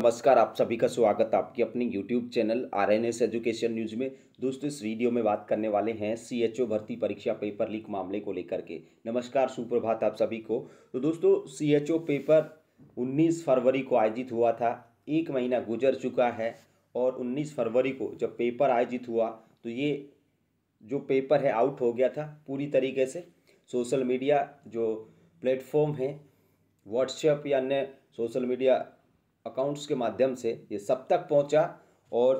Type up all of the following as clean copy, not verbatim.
नमस्कार, आप सभी का स्वागत आपकी अपनी YouTube channel RNS education news में। दोस्तों, इस वीडियो में बात करने वाले हैं सीएचओ भर्ती परीक्षा पेपर लीक मामले को लेकर के। नमस्कार, सुप्रभात आप सभी को। तो दोस्तों, सीएचओ पेपर 19 फरवरी को आयोजित हुआ था। एक महीना गुजर चुका है और 19 फरवरी को जब पेपर आयोजित हुआ तो ये जो पेपर है आउट हो गया था पूरी तरीके से। सोशल मीडिया जो प्लेटफॉर्म है, व्हाट्सएप या अन्य सोशल मीडिया अकाउंट्स के माध्यम से ये सब तक पहुंचा और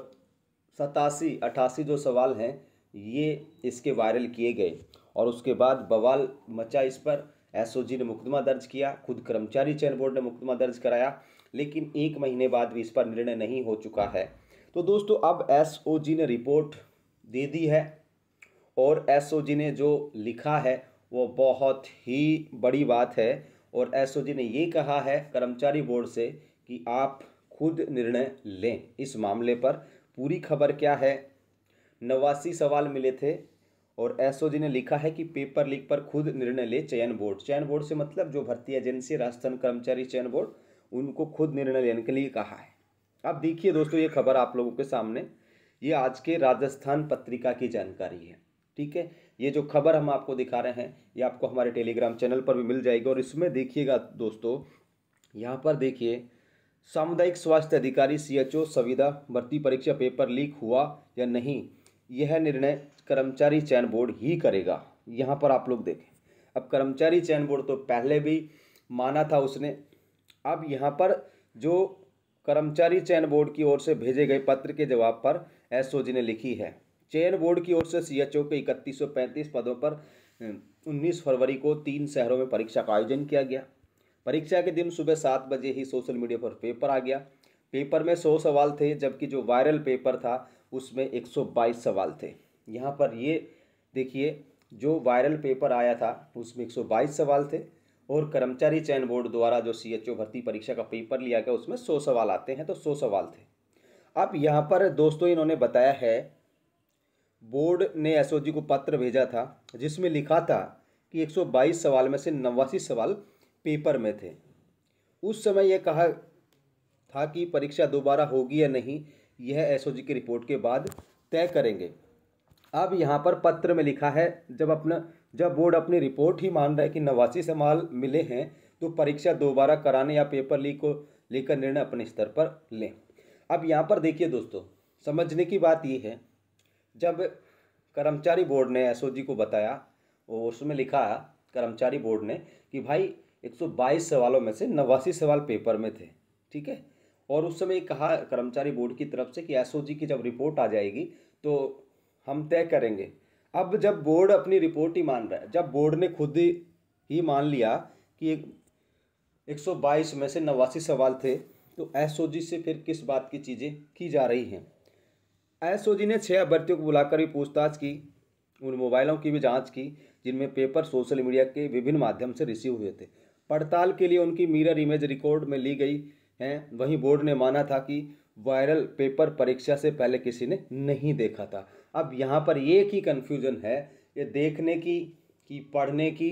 87-88 जो सवाल हैं ये इसके वायरल किए गए और उसके बाद बवाल मचा। इस पर एसओजी ने मुकदमा दर्ज किया, खुद कर्मचारी चयन बोर्ड ने मुकदमा दर्ज कराया, लेकिन एक महीने बाद भी इस पर निर्णय नहीं हो चुका है। तो दोस्तों, अब एसओजी ने रिपोर्ट दे दी है और एसओजी ने जो लिखा है वो बहुत ही बड़ी बात है। और एसओजी ने ये कहा है कर्मचारी बोर्ड से कि आप खुद निर्णय लें इस मामले पर। पूरी खबर क्या है, 89 सवाल मिले थे और एसओजी ने लिखा है कि पेपर लीक पर खुद निर्णय ले चयन बोर्ड। चयन बोर्ड से मतलब जो भर्ती एजेंसी राजस्थान कर्मचारी चयन बोर्ड, उनको खुद निर्णय लेने के लिए कहा है। अब देखिए दोस्तों, ये खबर आप लोगों के सामने, ये आज के राजस्थान पत्रिका की जानकारी है। ठीक है, ये जो खबर हम आपको दिखा रहे हैं ये आपको हमारे टेलीग्राम चैनल पर भी मिल जाएगी। और इसमें देखिएगा दोस्तों, यहाँ पर देखिए, सामुदायिक स्वास्थ्य अधिकारी सीएचओ संविदा भर्ती परीक्षा पेपर लीक हुआ या नहीं, यह निर्णय कर्मचारी चयन बोर्ड ही करेगा। यहाँ पर आप लोग देखें, अब कर्मचारी चयन बोर्ड तो पहले भी माना था उसने। अब यहाँ पर जो कर्मचारी चयन बोर्ड की ओर से भेजे गए पत्र के जवाब पर एसओजी ने लिखी है, चयन बोर्ड की ओर से सीएचओ के 3135 पदों पर 19 फरवरी को 3 शहरों में परीक्षा का आयोजन किया गया। परीक्षा के दिन सुबह 7 बजे ही सोशल मीडिया पर पेपर आ गया। पेपर में 100 सवाल थे, जबकि जो वायरल पेपर था उसमें 122 सवाल थे। यहाँ पर ये देखिए, जो वायरल पेपर आया था उसमें 122 सवाल थे और कर्मचारी चयन बोर्ड द्वारा जो सीएचओ भर्ती परीक्षा का पेपर लिया गया उसमें 100 सवाल आते हैं, तो 100 सवाल थे। अब यहाँ पर दोस्तों इन्होंने बताया है, बोर्ड ने एसओजी को पत्र भेजा था जिसमें लिखा था कि 122 सवाल में से 89 सवाल पेपर में थे। उस समय यह कहा था कि परीक्षा दोबारा होगी या नहीं, यह एसओजी की रिपोर्ट के बाद तय करेंगे। अब यहाँ पर पत्र में लिखा है, जब बोर्ड अपनी रिपोर्ट ही मान रहा है कि 89 सवाल मिले हैं तो परीक्षा दोबारा कराने या पेपर लीक को लेकर निर्णय अपने स्तर पर लें। अब यहाँ पर देखिए दोस्तों, समझने की बात यह है, जब कर्मचारी बोर्ड ने एसओजी को बताया और उसमें लिखा कर्मचारी बोर्ड ने कि भाई 122 सवालों में से 89 सवाल पेपर में थे, ठीक है, और उस समय कहा कर्मचारी बोर्ड की तरफ से कि एसओजी की जब रिपोर्ट आ जाएगी तो हम तय करेंगे। अब जब बोर्ड अपनी रिपोर्ट ही मान रहा है, जब बोर्ड ने खुद ही मान लिया कि 122 में से 89 सवाल थे, तो एसओजी से फिर किस बात की चीज़ें की जा रही हैं। एसओजी ने 6 अभ्यर्थियों को बुलाकर भी पूछताछ की, उन मोबाइलों की भी जांच की जिनमें पेपर सोशल मीडिया के विभिन्न माध्यम से रिसीव हुए थे। पड़ताल के लिए उनकी मिरर इमेज रिकॉर्ड में ली गई हैं। वहीं बोर्ड ने माना था कि वायरल पेपर परीक्षा से पहले किसी ने नहीं देखा था। अब यहाँ पर एक ही कन्फ्यूज़न है, ये देखने की पढ़ने की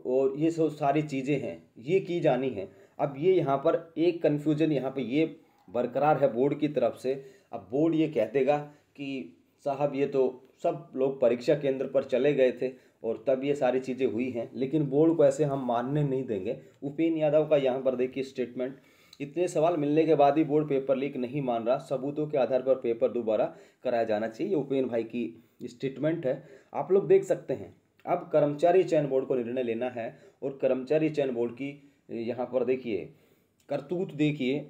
और ये सब सारी चीज़ें हैं ये की जानी है। अब ये यहाँ पर एक कन्फ्यूज़न यहाँ पर ये बरकरार है बोर्ड की तरफ से। अब बोर्ड ये कह देगा कि साहब ये तो सब लोग परीक्षा केंद्र पर चले गए थे और तब ये सारी चीज़ें हुई हैं, लेकिन बोर्ड को ऐसे हम मानने नहीं देंगे। उपेंद्र यादव का यहाँ पर देखिए स्टेटमेंट, इतने सवाल मिलने के बाद भी बोर्ड पेपर लीक नहीं मान रहा, सबूतों के आधार पर पेपर दोबारा कराया जाना चाहिए। उपेंद्र भाई की स्टेटमेंट है, आप लोग देख सकते हैं। अब कर्मचारी चयन बोर्ड को निर्णय लेना है और कर्मचारी चयन बोर्ड की यहाँ पर देखिए करतूत देखिए,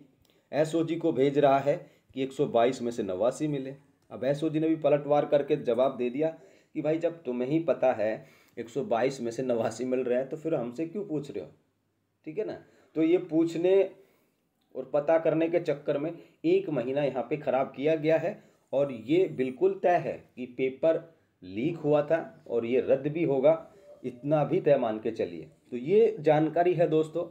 एसओजी को भेज रहा है कि 122 में से 89 मिले। अब एसओजी ने भी पलटवार करके जवाब दे दिया कि भाई जब तुम्हें ही पता है 122 में से 89 मिल रहा है तो फिर हमसे क्यों पूछ रहे हो, ठीक है ना। तो ये पूछने और पता करने के चक्कर में एक महीना यहाँ पे ख़राब किया गया है और ये बिल्कुल तय है कि पेपर लीक हुआ था और ये रद्द भी होगा, इतना भी तय मान के चलिए। तो ये जानकारी है दोस्तों,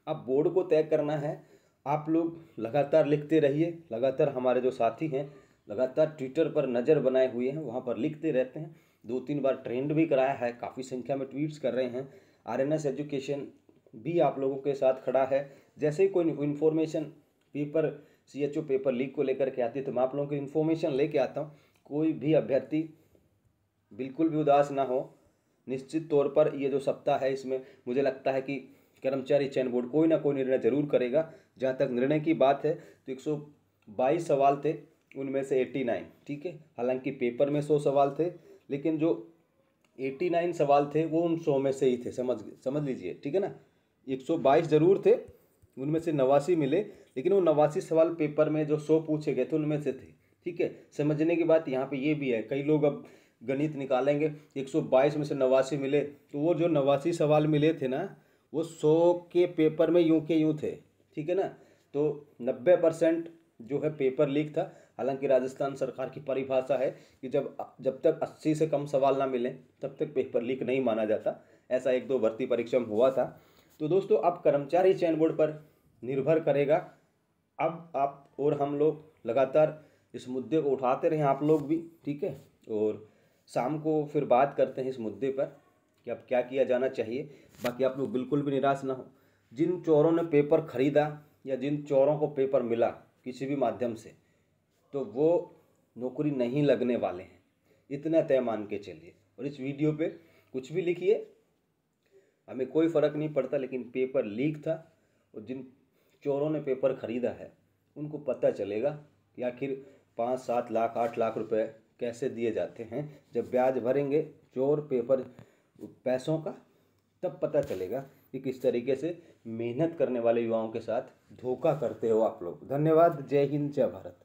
अब बोर्ड को तय करना है। आप लोग लगातार लिखते रहिए, लगातार हमारे जो साथी हैं लगातार ट्विटर पर नज़र बनाए हुए हैं, वहाँ पर लिखते रहते हैं। 2-3 बार ट्रेंड भी कराया है, काफ़ी संख्या में ट्वीट्स कर रहे हैं। आरएनएस एजुकेशन भी आप लोगों के साथ खड़ा है। जैसे ही कोई information paper CHO paper leak को लेकर के आती है, तो मैं आप लोगों को इन्फॉर्मेशन लेके आता हूँ। कोई भी अभ्यर्थी बिल्कुल भी उदास ना हो। निश्चित तौर पर ये जो सप्ताह है, इसमें मुझे लगता है कि कर्मचारी चयन बोर्ड कोई ना कोई निर्णय जरूर करेगा। जहाँ तक निर्णय की बात है तो 122 सवाल थे, उनमें से 89, ठीक है। हालांकि पेपर में 100 सवाल थे, लेकिन जो 89 सवाल थे वो उन 100 में से ही थे, समझ लीजिए, ठीक है ना। 122 जरूर थे, उनमें से 89 मिले, लेकिन वो 89 सवाल पेपर में जो 100 पूछे गए थे उनमें से थे, ठीक है। समझने की बात यहाँ पे ये भी है, कई लोग अब गणित निकालेंगे, 122 में से 89 मिले, तो वो जो 89 सवाल मिले थे ना, वो 100 के पेपर में यूं के यूं थे, ठीक है ना। तो 90% जो है पेपर लीक था। हालांकि राजस्थान सरकार की परिभाषा है कि जब तक 80 से कम सवाल ना मिले तब तक पेपर लीक नहीं माना जाता। ऐसा 1-2 भर्ती परीक्षा में हुआ था। तो दोस्तों, अब कर्मचारी चयन बोर्ड पर निर्भर करेगा। अब आप और हम लोग लगातार इस मुद्दे को उठाते रहें, आप लोग भी, ठीक है। और शाम को फिर बात करते हैं इस मुद्दे पर कि अब क्या किया जाना चाहिए। बाकी आप लोग बिल्कुल भी निराश ना हो। जिन चोरों ने पेपर खरीदा या जिन चोरों को पेपर मिला किसी भी माध्यम से, तो वो नौकरी नहीं लगने वाले हैं, इतना तय मान के चलिए। और इस वीडियो पे कुछ भी लिखिए, हमें कोई फ़र्क नहीं पड़ता, लेकिन पेपर लीक था। और जिन चोरों ने पेपर खरीदा है उनको पता चलेगा कि आखिर 5-7 लाख 8 लाख रुपए कैसे दिए जाते हैं। जब ब्याज भरेंगे चोर पेपर पैसों का, तब पता चलेगा कि किस तरीके से मेहनत करने वाले युवाओं के साथ धोखा करते हो आप लोग। धन्यवाद। जय हिंद, जय भारत।